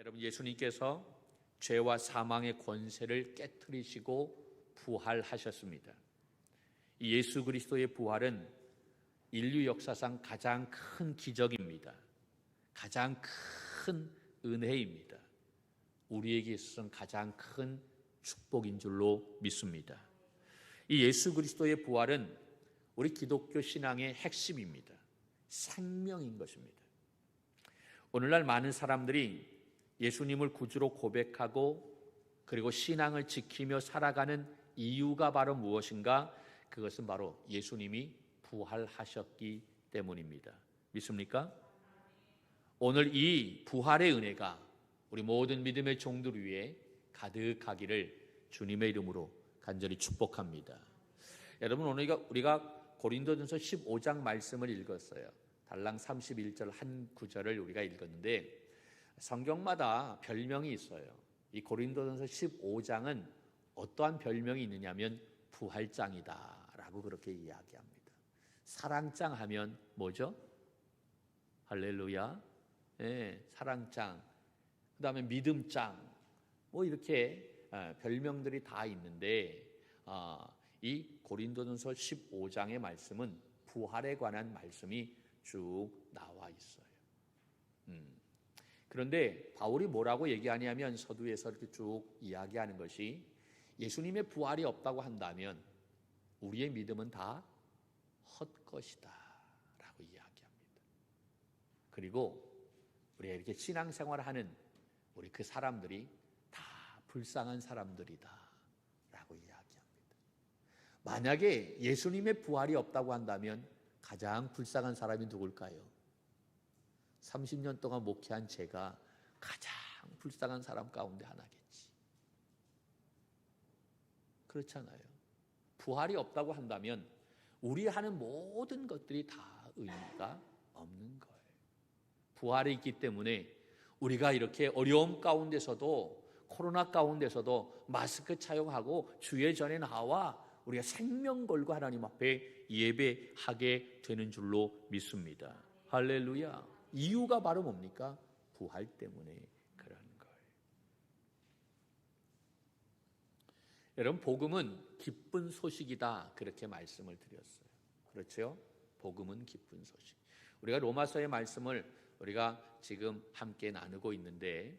여러분, 예수님께서 죄와 사망의 권세를 깨트리시고 부활하셨습니다. 이 예수 그리스도의 부활은 인류 역사상 가장 큰 기적입니다. 가장 큰 은혜입니다. 우리에게 있어서는 가장 큰 축복인 줄로 믿습니다. 이 예수 그리스도의 부활은 우리 기독교 신앙의 핵심입니다. 생명인 것입니다. 오늘날 많은 사람들이 예수님을 구주로 고백하고 그리고 신앙을 지키며 살아가는 이유가 바로 무엇인가? 그것은 바로 예수님이 부활하셨기 때문입니다. 믿습니까? 오늘 이 부활의 은혜가 우리 모든 믿음의 종들 위에 가득하기를 주님의 이름으로 간절히 축복합니다. 여러분, 오늘 우리가 고린도전서 15장 말씀을 읽었어요. 달랑 31절 한 구절을 우리가 읽었는데 성경마다 별명이 있어요. 이 고린도전서 15장은 어떠한 별명이 있느냐면 부활장이다라고 그렇게 이야기합니다. 사랑장 하면 뭐죠? 할렐루야. 네, 사랑장. 그 다음에 믿음장. 뭐 이렇게 별명들이 다 있는데 이 고린도전서 15장의 말씀은 부활에 관한 말씀이 쭉 나와 있어요. 그런데 바울이 뭐라고 얘기하냐면 서두에서 이렇게 쭉 이야기하는 것이 예수님의 부활이 없다고 한다면 우리의 믿음은 다 헛것이다 라고 이야기합니다. 그리고 우리가 이렇게 신앙생활을 하는 우리 그 사람들이 다 불쌍한 사람들이다 라고 이야기합니다. 만약에 예수님의 부활이 없다고 한다면 가장 불쌍한 사람이 누굴까요? 30년 동안 목회한 제가 가장 불쌍한 사람 가운데 하나겠지. 그렇잖아요. 부활이 없다고 한다면 우리 하는 모든 것들이 다 의미가 없는 거예요. 부활이 있기 때문에 우리가 이렇게 어려움 가운데서도 코로나 가운데서도 마스크 착용하고 주의 전에 나와 우리가 생명 걸고 하나님 앞에 예배하게 되는 줄로 믿습니다. 할렐루야. 이유가 바로 뭡니까? 부활 때문에 그런 거예요. 여러분, 복음은 기쁜 소식이다 그렇게 말씀을 드렸어요. 그렇죠? 복음은 기쁜 소식. 우리가 로마서의 말씀을 우리가 지금 함께 나누고 있는데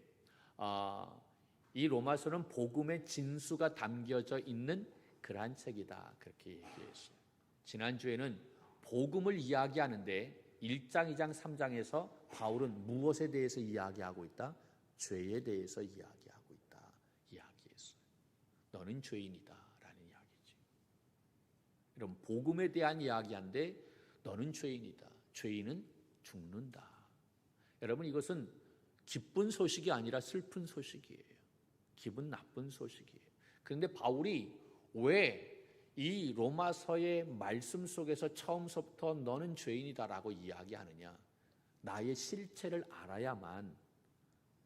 이 로마서는 복음의 진수가 담겨져 있는 그러한 책이다 그렇게 얘기했어요. 지난주에는 복음을 이야기하는데 1장, 2장, 3장에서 바울은 무엇에 대해서 이야기하고 있다? 죄에 대해서 이야기하고 있다 이야기했어요. 너는 죄인이다 라는 이야기지. 여러분, 복음에 대한 이야기인데 너는 죄인이다. 죄인은 죽는다. 여러분, 이것은 기쁜 소식이 아니라 슬픈 소식이에요. 기분 나쁜 소식이에요. 그런데 바울이 왜 이 로마서의 말씀 속에서 처음부터 너는 죄인이다라고 이야기하느냐? 나의 실체를 알아야만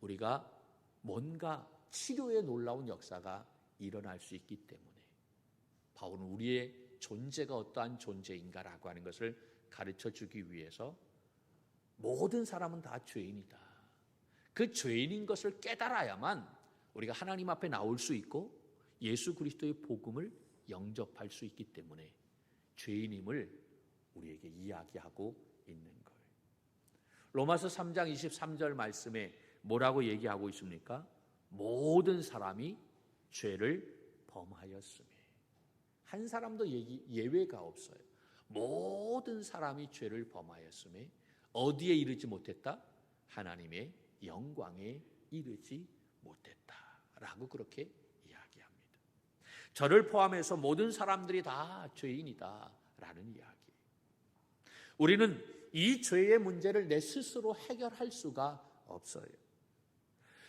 우리가 뭔가 치료의 놀라운 역사가 일어날 수 있기 때문에 바울은 우리의 존재가 어떠한 존재인가라고 하는 것을 가르쳐주기 위해서 모든 사람은 다 죄인이다. 그 죄인인 것을 깨달아야만 우리가 하나님 앞에 나올 수 있고 예수 그리스도의 복음을 영접할 수 있기 때문에 죄인임을 우리에게 이야기하고 있는 거예요. 로마서 3장 23절 말씀에 뭐라고 얘기하고 있습니까? 모든 사람이 죄를 범하였으며 한 사람도 예외가 없어요. 모든 사람이 죄를 범하였으며 어디에 이르지 못했다? 하나님의 영광에 이르지 못했다라고 그렇게 저를 포함해서 모든 사람들이 다 죄인이다 라는 이야기. 우리는 이 죄의 문제를 내 스스로 해결할 수가 없어요.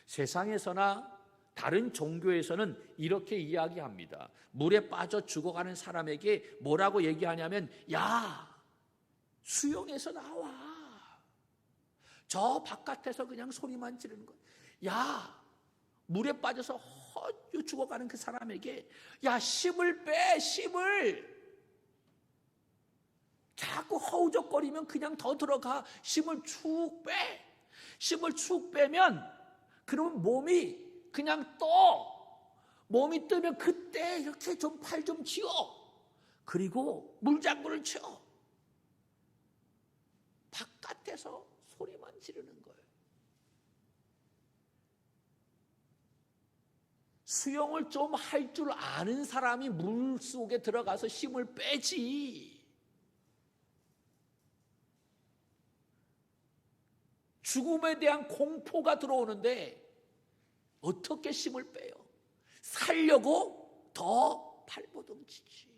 세상에서나 다른 종교에서는 이렇게 이야기합니다. 물에 빠져 죽어가는 사람에게 뭐라고 얘기하냐면 야, 수영해서 나와. 저 바깥에서 그냥 소리만 지르는 거야. 야, 물에 빠져서 헛유 죽어가는 그 사람에게 야, 심을 빼, 심을. 자꾸 허우적거리면 그냥 더 들어가. 심을 축 빼. 심을 축 빼면 그러면 몸이 그냥 떠. 몸이 뜨면 그때 이렇게 좀 팔 좀 쥐어. 그리고 물장구를 쳐. 바깥에서 소리만 지르는 거예요. 수영을 좀 할 줄 아는 사람이 물 속에 들어가서 힘을 빼지. 죽음에 대한 공포가 들어오는데 어떻게 힘을 빼요? 살려고 더 발버둥치지.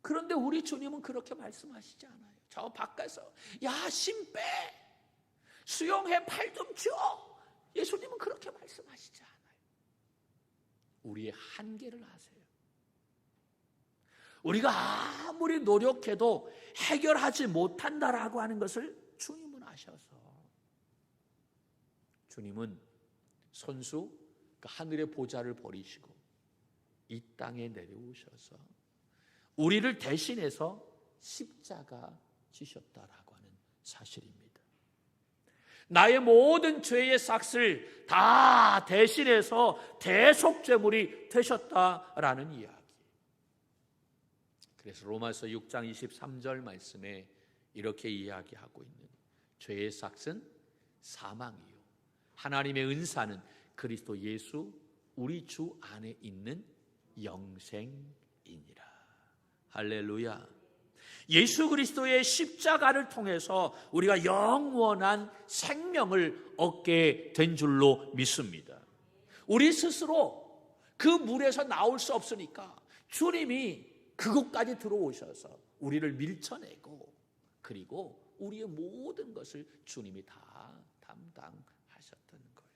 그런데 우리 주님은 그렇게 말씀하시지 않아요. 저 바깥에서 야, 힘 빼. 수영해, 팔 좀 쥐어. 예수님은 그렇게 말씀하시지 않아요. 우리의 한계를 아세요. 우리가 아무리 노력해도 해결하지 못한다라고 하는 것을 주님은 아셔서 주님은 손수 그 하늘의 보좌를 버리시고 이 땅에 내려오셔서 우리를 대신해서 십자가 지셨다라고 하는 사실입니다. 나의 모든 죄의 삭을 다 대신해서 대속죄물이 되셨다라는 이야기. 그래서 로마서 6장 23절 말씀에 이렇게 이야기하고 있는 죄의 삭은 사망이요 하나님의 은사는 그리스도 예수 우리 주 안에 있는 영생이니라. 할렐루야. 예수 그리스도의 십자가를 통해서 우리가 영원한 생명을 얻게 된 줄로 믿습니다. 우리 스스로 그 물에서 나올 수 없으니까 주님이 그곳까지 들어오셔서 우리를 밀쳐내고 그리고 우리의 모든 것을 주님이 다 담당하셨던 거예요.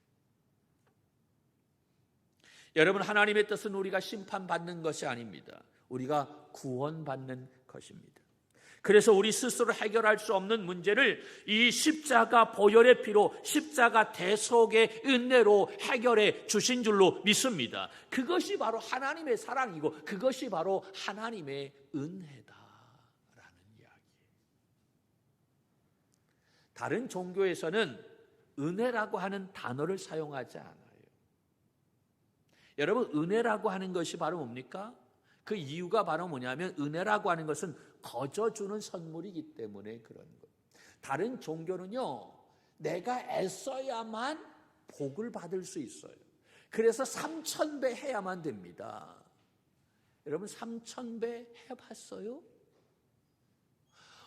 여러분, 하나님의 뜻은 우리가 심판받는 것이 아닙니다. 우리가 구원받는 것입니다. 그래서 우리 스스로 해결할 수 없는 문제를 이 십자가 보혈의 피로 십자가 대속의 은혜로 해결해 주신 줄로 믿습니다. 그것이 바로 하나님의 사랑이고 그것이 바로 하나님의 은혜다라는 이야기. 다른 종교에서는 은혜라고 하는 단어를 사용하지 않아요. 여러분, 은혜라고 하는 것이 바로 뭡니까? 그 이유가 바로 뭐냐면 은혜라고 하는 것은 거저주는 선물이기 때문에 그런 거예요. 다른 종교는요, 내가 애써야만 복을 받을 수 있어요. 그래서 3000배 해야만 됩니다. 여러분, 3000배 해봤어요?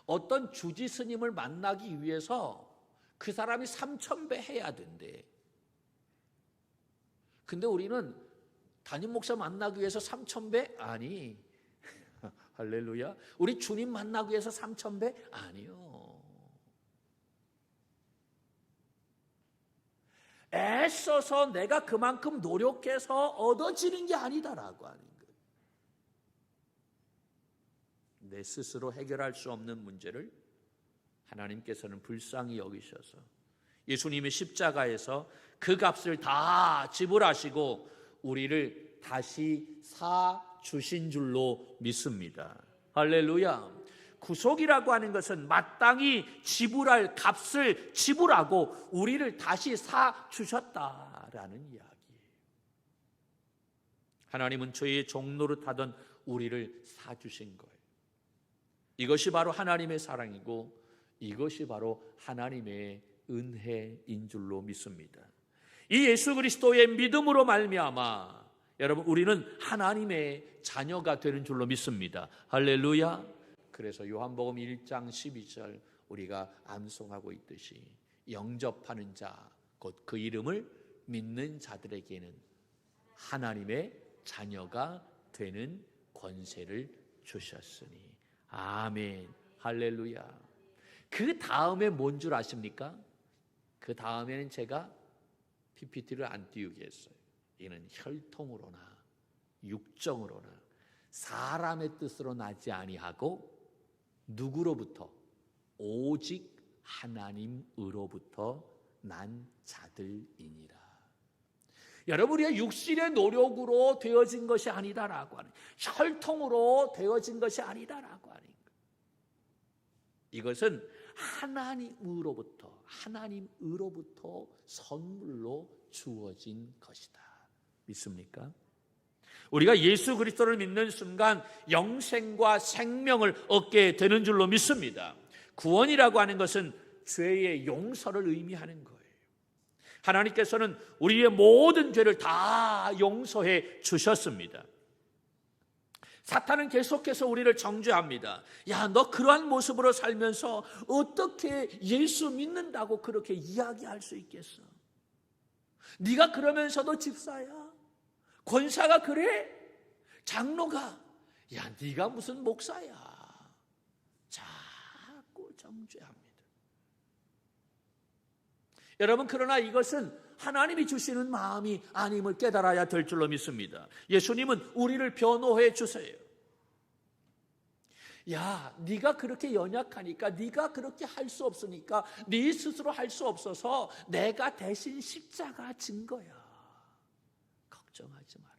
어떤 주지 스님을 만나기 위해서 그 사람이 3000배 해야 된대. 근데 우리는 담임 목사 만나기 위해서 3000배? 아니. 할렐루야. 우리 주님 만나기 위해서 3000배? 아니요. 애써서 내가 그만큼 노력해서 얻어지는 게 아니다라고 하는 거예요. 내 스스로 해결할 수 없는 문제를 하나님께서는 불쌍히 여기셔서 예수님의 십자가에서 그 값을 다 지불하시고 우리를 다시 주신 줄로 믿습니다. 할렐루야. 구속이라고 하는 것은 마땅히 지불할 값을 지불하고 우리를 다시 주셨다라는 이야기예요. 하나님은 저희의 종노릇하던 우리를 사주신 거예요. 이것이 바로 하나님의 사랑이고 이것이 바로 하나님의 은혜인 줄로 믿습니다. 이 예수 그리스도의 믿음으로 말미암아 여러분, 우리는 하나님의 자녀가 되는 줄로 믿습니다. 할렐루야. 그래서 요한복음 1장 12절 우리가 암송하고 있듯이 영접하는 자, 곧 그 이름을 믿는 자들에게는 하나님의 자녀가 되는 권세를 주셨으니. 아멘. 할렐루야. 그 다음에 뭔 줄 아십니까? 그 다음에는 제가 PPT를 안 띄우겠어요. 이는 혈통으로나 육정으로나 사람의 뜻으로 나지 아니하고 누구로부터? 오직 하나님으로부터 난 자들이니라. 여러분, 우리가 육신의 노력으로 되어진 것이 아니다라고 하는, 혈통으로 되어진 것이 아니다라고 하는 것. 이것은 하나님으로부터 선물로 주어진 것이다. 믿습니까? 우리가 예수 그리스도를 믿는 순간 영생과 생명을 얻게 되는 줄로 믿습니다. 구원이라고 하는 것은 죄의 용서를 의미하는 거예요. 하나님께서는 우리의 모든 죄를 다 용서해 주셨습니다. 사탄은 계속해서 우리를 정죄합니다. 야, 너 그러한 모습으로 살면서 어떻게 예수 믿는다고 그렇게 이야기할 수 있겠어? 네가 그러면서도 집사야? 권사가 그래? 장로가? 야, 네가 무슨 목사야? 자꾸 정죄합니다. 여러분, 그러나 이것은 하나님이 주시는 마음이 아님을 깨달아야 될 줄로 믿습니다. 예수님은 우리를 변호해 주세요. 야, 네가 그렇게 연약하니까, 네가 그렇게 할 수 없으니까, 네 스스로 할 수 없어서 내가 대신 십자가 진 거야. 걱정하지 마라.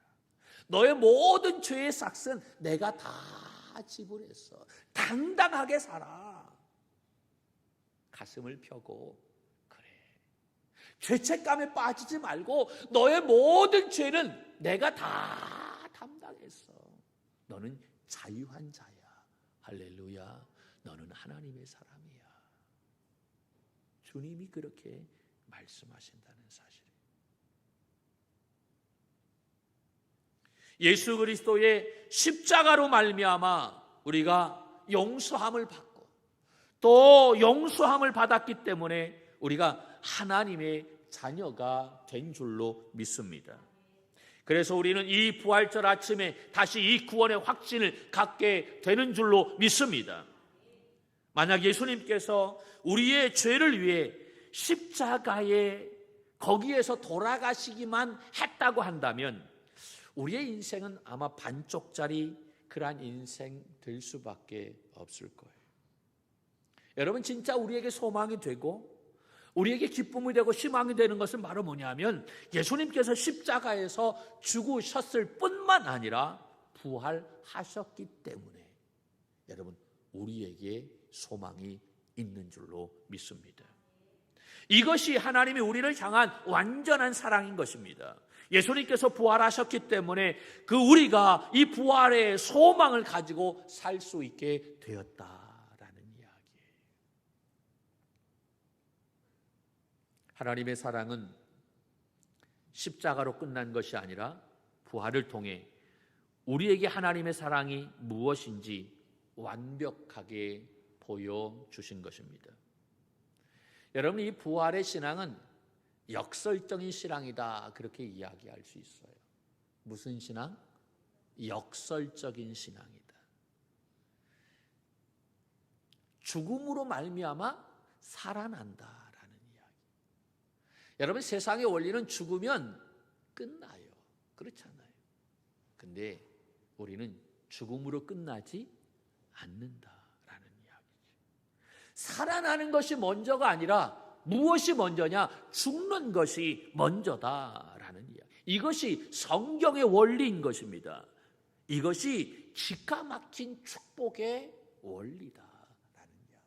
너의 모든 죄의 삭은 내가 다 지불했어. 당당하게 살아. 가슴을 펴고 죄책감에 빠지지 말고 너의 모든 죄는 내가 다 담당했어. 너는 자유한 자야. 할렐루야. 너는 하나님의 사람이야. 주님이 그렇게 말씀하신다는 사실이에요. 예수 그리스도의 십자가로 말미암아 우리가 용서함을 받고 또 용서함을 받았기 때문에 우리가 하나님의 자녀가 된 줄로 믿습니다. 그래서 우리는 이 부활절 아침에 다시 이 구원의 확신을 갖게 되는 줄로 믿습니다. 만약 예수님께서 우리의 죄를 위해 십자가에 거기에서 돌아가시기만 했다고 한다면 우리의 인생은 아마 반쪽짜리 그러한 인생 될 수밖에 없을 거예요. 여러분, 진짜 우리에게 소망이 되고 우리에게 기쁨이 되고 희망이 되는 것은 바로 뭐냐면 예수님께서 십자가에서 죽으셨을 뿐만 아니라 부활하셨기 때문에 여러분, 우리에게 소망이 있는 줄로 믿습니다. 이것이 하나님이 우리를 향한 완전한 사랑인 것입니다. 예수님께서 부활하셨기 때문에 그 우리가 이 부활의 소망을 가지고 살 수 있게 되었다라는 이야기예요. 하나님의 사랑은 십자가로 끝난 것이 아니라 부활을 통해 우리에게 하나님의 사랑이 무엇인지 완벽하게 보여주신 것입니다. 여러분, 이 부활의 신앙은 역설적인 신앙이다, 그렇게 이야기할 수 있어요. 무슨 신앙? 역설적인 신앙이다. 죽음으로 말미암아 살아난다라는 이야기. 여러분, 세상의 원리는 죽으면 끝나요. 그렇잖아요. 근데 우리는 죽음으로 끝나지 않는다라는 이야기죠. 살아나는 것이 먼저가 아니라 무엇이 먼저냐? 죽는 것이 먼저다라는 이야기. 이것이 성경의 원리인 것입니다. 이것이 기가 막힌 축복의 원리다라는 이야기.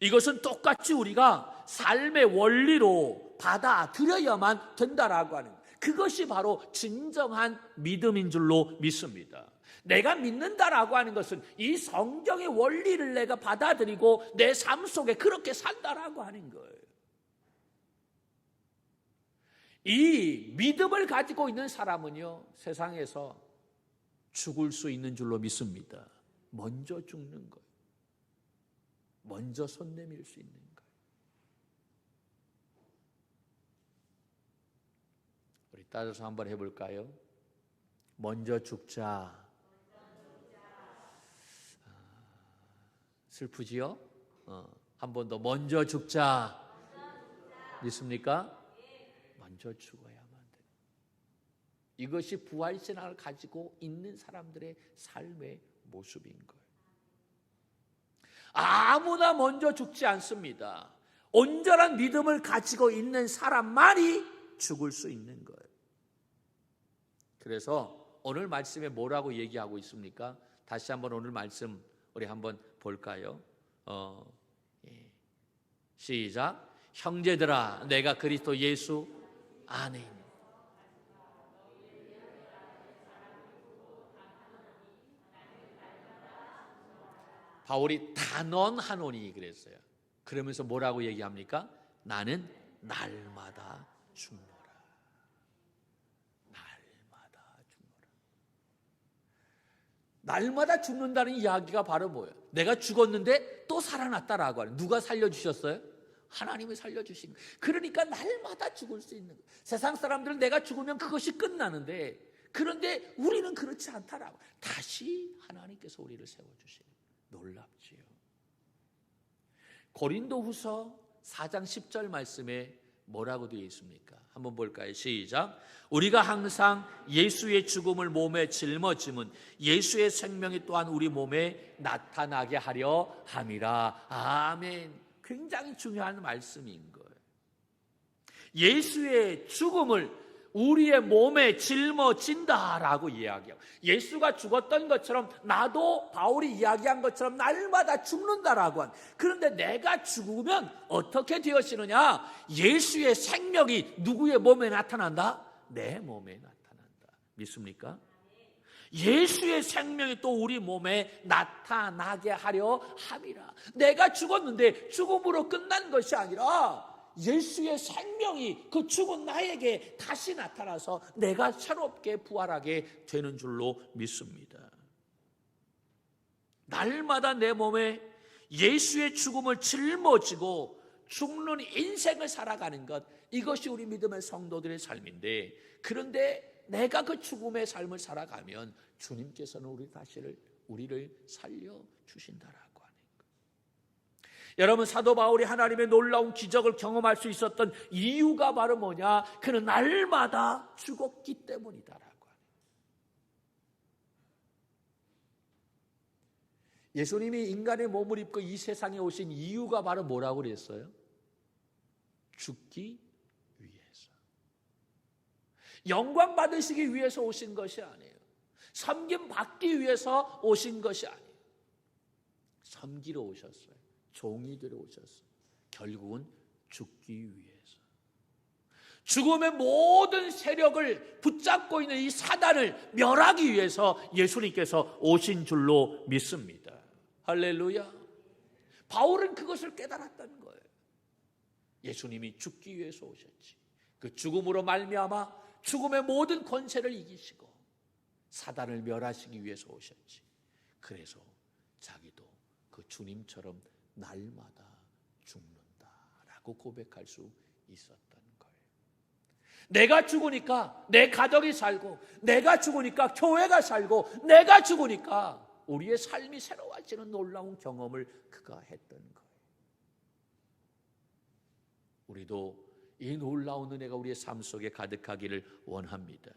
이것은 똑같이 우리가 삶의 원리로 받아들여야만 된다라고 하는, 그것이 바로 진정한 믿음인 줄로 믿습니다. 내가 믿는다라고 하는 것은 이 성경의 원리를 내가 받아들이고 내 삶 속에 그렇게 산다라고 하는 거예요. 이 믿음을 가지고 있는 사람은요, 세상에서 죽을 수 있는 줄로 믿습니다. 먼저 죽는 거예요. 먼저 손 내밀 수 있는 거예요. 우리 따라서 한번 해볼까요? 먼저 죽자. 슬프지요? 한 번 더 먼저 죽자. 믿습니까? 먼저 죽어야만 돼. 이것이 부활신앙을 가지고 있는 사람들의 삶의 모습인 거예요. 아무나 먼저 죽지 않습니다. 온전한 믿음을 가지고 있는 사람만이 죽을 수 있는 거예요. 그래서 오늘 말씀에 뭐라고 얘기하고 있습니까? 다시 한번 오늘 말씀 우리 한번 볼까요? 시작. 형제들아, 내가 그리스도 예수 안에 있는 바울이 단언하노니 그랬어요. 그러면서 뭐라고 얘기합니까? 나는 날마다 죽노라. 날마다 죽노라. 날마다 죽는다는 이야기가 바로 뭐예요? 내가 죽었는데 또 살아났다라고 하는. 누가 살려주셨어요? 하나님이 살려주신 거예요. 그러니까 날마다 죽을 수 있는 거예요. 세상 사람들은 내가 죽으면 그것이 끝나는데, 그런데 우리는 그렇지 않다라고. 다시 하나님께서 우리를 세워주시는 거예요. 놀랍지요. 고린도후서 4장 10절 말씀에 뭐라고 되어 있습니까? 한번 볼까요? 시작. 우리가 항상 예수의 죽음을 몸에 짊어짐은 예수의 생명이 또한 우리 몸에 나타나게 하려 함이라. 아멘. 굉장히 중요한 말씀인 거예요. 예수의 죽음을 우리의 몸에 짊어진다라고 이야기해요. 예수가 죽었던 것처럼 나도 바울이 이야기한 것처럼 날마다 죽는다라고 한. 그런데 내가 죽으면 어떻게 되어지느냐? 예수의 생명이 누구의 몸에 나타난다? 내 몸에 나타난다. 믿습니까? 예수의 생명이 또 우리 몸에 나타나게 하려 함이라. 내가 죽었는데 죽음으로 끝난 것이 아니라 예수의 생명이 그 죽은 나에게 다시 나타나서 내가 새롭게 부활하게 되는 줄로 믿습니다. 날마다 내 몸에 예수의 죽음을 짊어지고 죽는 인생을 살아가는 것, 이것이 우리 믿음의 성도들의 삶인데, 그런데 내가 그 죽음의 삶을 살아가면 주님께서는 우리를 살려주신다라고. 여러분, 사도 바울이 하나님의 놀라운 기적을 경험할 수 있었던 이유가 바로 뭐냐? 그는 날마다 죽었기 때문이다라고 하네요. 예수님이 인간의 몸을 입고 이 세상에 오신 이유가 바로 뭐라고 그랬어요? 죽기 위해서. 영광 받으시기 위해서 오신 것이 아니에요. 섬김 받기 위해서 오신 것이 아니에요. 섬기러 오셨어요. 종이 되러 오셨어요. 결국은 죽기 위해서. 죽음의 모든 세력을 붙잡고 있는 이 사단을 멸하기 위해서 예수님께서 오신 줄로 믿습니다. 할렐루야. 바울은 그것을 깨달았다는 거예요. 예수님이 죽기 위해서 오셨지. 그 죽음으로 말미암아 죽음의 모든 권세를 이기시고 사단을 멸하시기 위해서 오셨지. 그래서 자기도 그 주님처럼 날마다 죽는다라고 고백할 수 있었던 거예요. 내가 죽으니까 내 가족이 살고, 내가 죽으니까 교회가 살고, 내가 죽으니까 우리의 삶이 새로워지는 놀라운 경험을 그가 했던 거예요. 우리도 이 놀라운 은혜가 우리의 삶 속에 가득하기를 원합니다.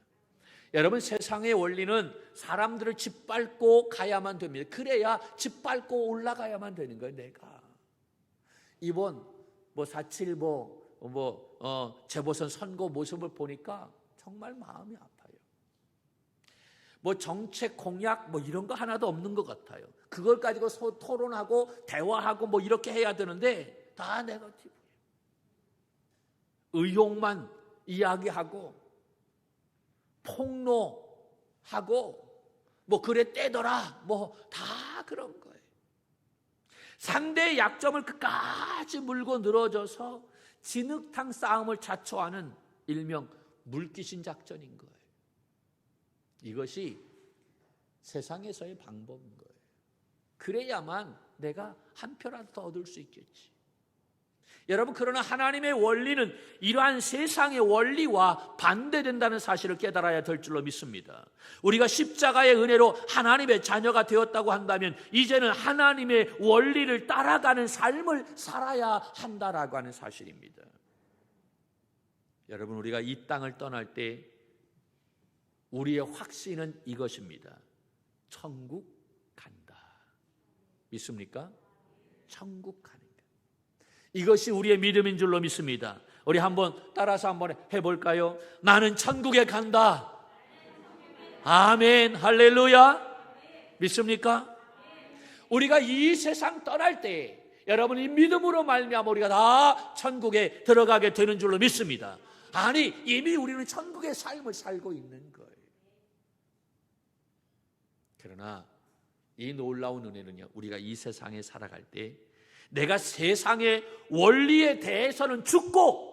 여러분, 세상의 원리는 사람들을 짓밟고 가야만 됩니다. 그래야 짓밟고 올라가야만 되는 거예요. 내가 이번 4.7 재보선 선거 모습을 보니까 정말 마음이 아파요. 정책 공약 이런 거 하나도 없는 것 같아요. 그걸 가지고 토론하고 대화하고 이렇게 해야 되는데 다 네거티브예요. 의혹만 이야기하고 폭로하고 그래 떼더라 다 그런 거예요. 상대의 약점을 끝까지 물고 늘어져서 진흙탕 싸움을 자초하는 일명 물귀신 작전인 거예요. 이것이 세상에서의 방법인 거예요. 그래야만 내가 한 표라도 더 얻을 수 있겠지. 여러분, 그러나 하나님의 원리는 이러한 세상의 원리와 반대된다는 사실을 깨달아야 될 줄로 믿습니다. 우리가 십자가의 은혜로 하나님의 자녀가 되었다고 한다면 이제는 하나님의 원리를 따라가는 삶을 살아야 한다라고 하는 사실입니다. 여러분, 우리가 이 땅을 떠날 때 우리의 확신은 이것입니다. 천국 간다. 믿습니까? 천국 간다. 이것이 우리의 믿음인 줄로 믿습니다. 우리 한번 따라서 한번 해볼까요? 나는 천국에 간다. 아멘. 할렐루야. 믿습니까? 우리가 이 세상 떠날 때 여러분이 믿음으로 말미암아 우리가 다 천국에 들어가게 되는 줄로 믿습니다. 아니, 이미 우리는 천국의 삶을 살고 있는 거예요. 그러나 이 놀라운 은혜는요, 우리가 이 세상에 살아갈 때 내가 세상의 원리에 대해서는 죽고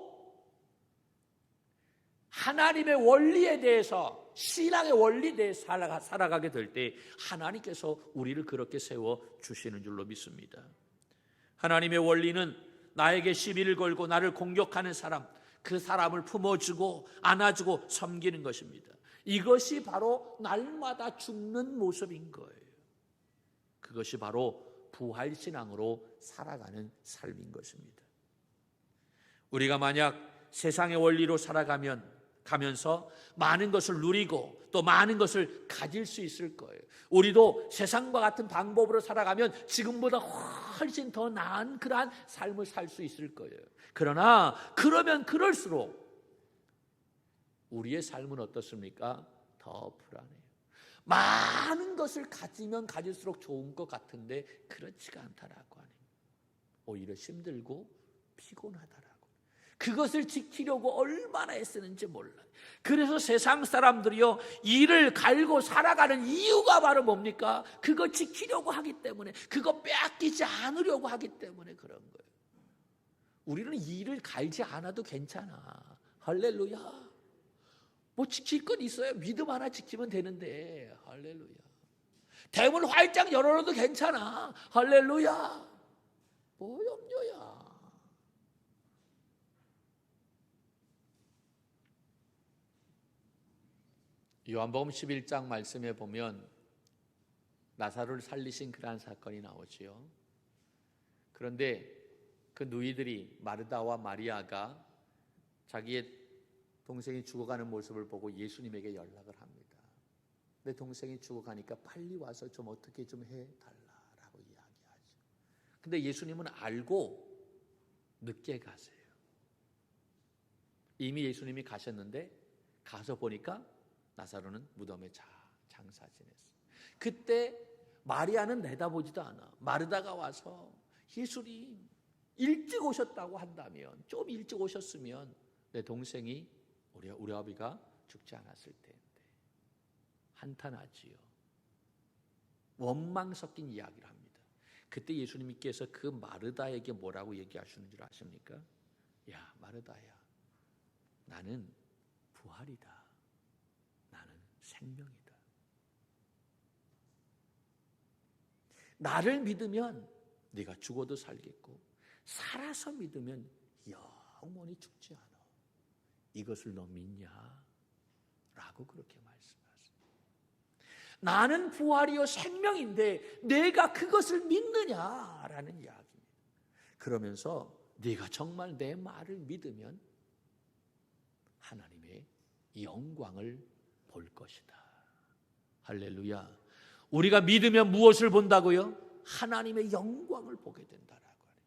하나님의 원리에 대해서, 신앙의 원리에 대해서 살아가게 될 때 하나님께서 우리를 그렇게 세워주시는 줄로 믿습니다. 하나님의 원리는 나에게 시비를 걸고 나를 공격하는 사람, 그 사람을 품어주고 안아주고 섬기는 것입니다. 이것이 바로 날마다 죽는 모습인 거예요. 그것이 바로 부활신앙으로 살아가는 삶인 것입니다. 우리가 만약 세상의 원리로 살아가면서 많은 것을 누리고 또 많은 것을 가질 수 있을 거예요. 우리도 세상과 같은 방법으로 살아가면 지금보다 훨씬 더 나은 그러한 삶을 살 수 있을 거예요. 그러나 그러면 그럴수록 우리의 삶은 어떻습니까? 더 불안해요. 많은 것을 가지면 가질수록 좋은 것 같은데 그렇지가 않다라고 하네요. 오히려 힘들고 피곤하다라고. 그것을 지키려고 얼마나 애쓰는지 몰라요. 그래서 세상 사람들이요, 이를 갈고 살아가는 이유가 바로 뭡니까? 그거 지키려고 하기 때문에, 그거 빼앗기지 않으려고 하기 때문에 그런 거예요. 우리는 이를 갈지 않아도 괜찮아. 할렐루야. 뭐 지킬 건 있어요. 믿음 하나 지키면 되는데. 할렐루야. 대문 활짝 열어놔도 괜찮아. 할렐루야. 뭐 염려야. 요한복음 11장 말씀에 보면 나사로를 살리신 그러한 사건이 나오지요. 그런데 그 누이들이 마르다와 마리아가 자기의 동생이 죽어가는 모습을 보고 예수님에게 연락을 합니다. 내 동생이 죽어가니까 빨리 와서 좀 어떻게 좀 해달라라고 이야기하죠. 근데 예수님은 알고 늦게 가세요. 이미 예수님이 가셨는데 가서 보니까 나사로는 무덤에 장사 지냈어요. 그때 마리아는 내다보지도 않아. 마르다가 와서 예수님 일찍 오셨다고 한다면, 좀 일찍 오셨으면 내 동생이 우리 아비가 죽지 않았을 텐데. 한탄하지요. 원망 섞인 이야기를 합니다. 그때 예수님께서 그 마르다에게 뭐라고 얘기하시는 줄 아십니까? 야, 마르다야, 나는 부활이다. 나는 생명이다. 나를 믿으면 네가 죽어도 살겠고 살아서 믿으면 영원히 죽지 않아. 이것을 너 믿냐? 라고 그렇게 말씀하세요. 나는 부활이요 생명인데 내가 그것을 믿느냐라는 이야기입니다. 그러면서 네가 정말 내 말을 믿으면 하나님의 영광을 볼 것이다. 할렐루야. 우리가 믿으면 무엇을 본다고요? 하나님의 영광을 보게 된다라고 하네요.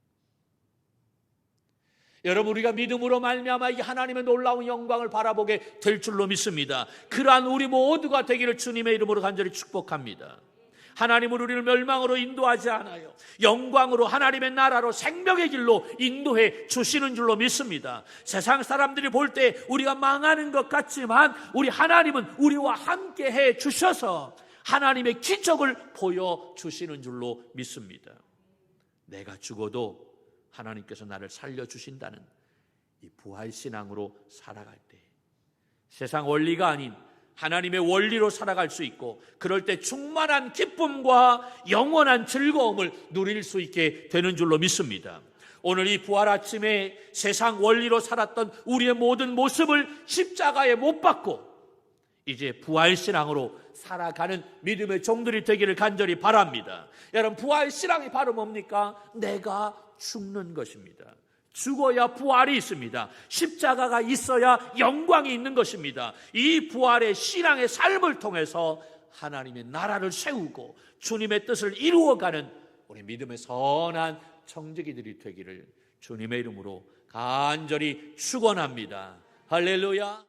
여러분, 우리가 믿음으로 말미암아 이 하나님의 놀라운 영광을 바라보게 될 줄로 믿습니다. 그러한 우리 모두가 되기를 주님의 이름으로 간절히 축복합니다. 하나님은 우리를 멸망으로 인도하지 않아요. 영광으로, 하나님의 나라로, 생명의 길로 인도해 주시는 줄로 믿습니다. 세상 사람들이 볼 때 우리가 망하는 것 같지만 우리 하나님은 우리와 함께 해 주셔서 하나님의 기적을 보여주시는 줄로 믿습니다. 내가 죽어도 하나님께서 나를 살려주신다는 이 부활신앙으로 살아갈 때 세상 원리가 아닌 하나님의 원리로 살아갈 수 있고, 그럴 때 충만한 기쁨과 영원한 즐거움을 누릴 수 있게 되는 줄로 믿습니다. 오늘 이 부활 아침에 세상 원리로 살았던 우리의 모든 모습을 십자가에 못 박고 이제 부활신앙으로 살아가는 믿음의 종들이 되기를 간절히 바랍니다. 여러분, 부활신앙이 바로 뭡니까? 내가 죽는 것입니다. 죽어야 부활이 있습니다. 십자가가 있어야 영광이 있는 것입니다. 이 부활의 신앙의 삶을 통해서 하나님의 나라를 세우고 주님의 뜻을 이루어가는 우리 믿음의 선한 청지기들이 되기를 주님의 이름으로 간절히 축원합니다. 할렐루야.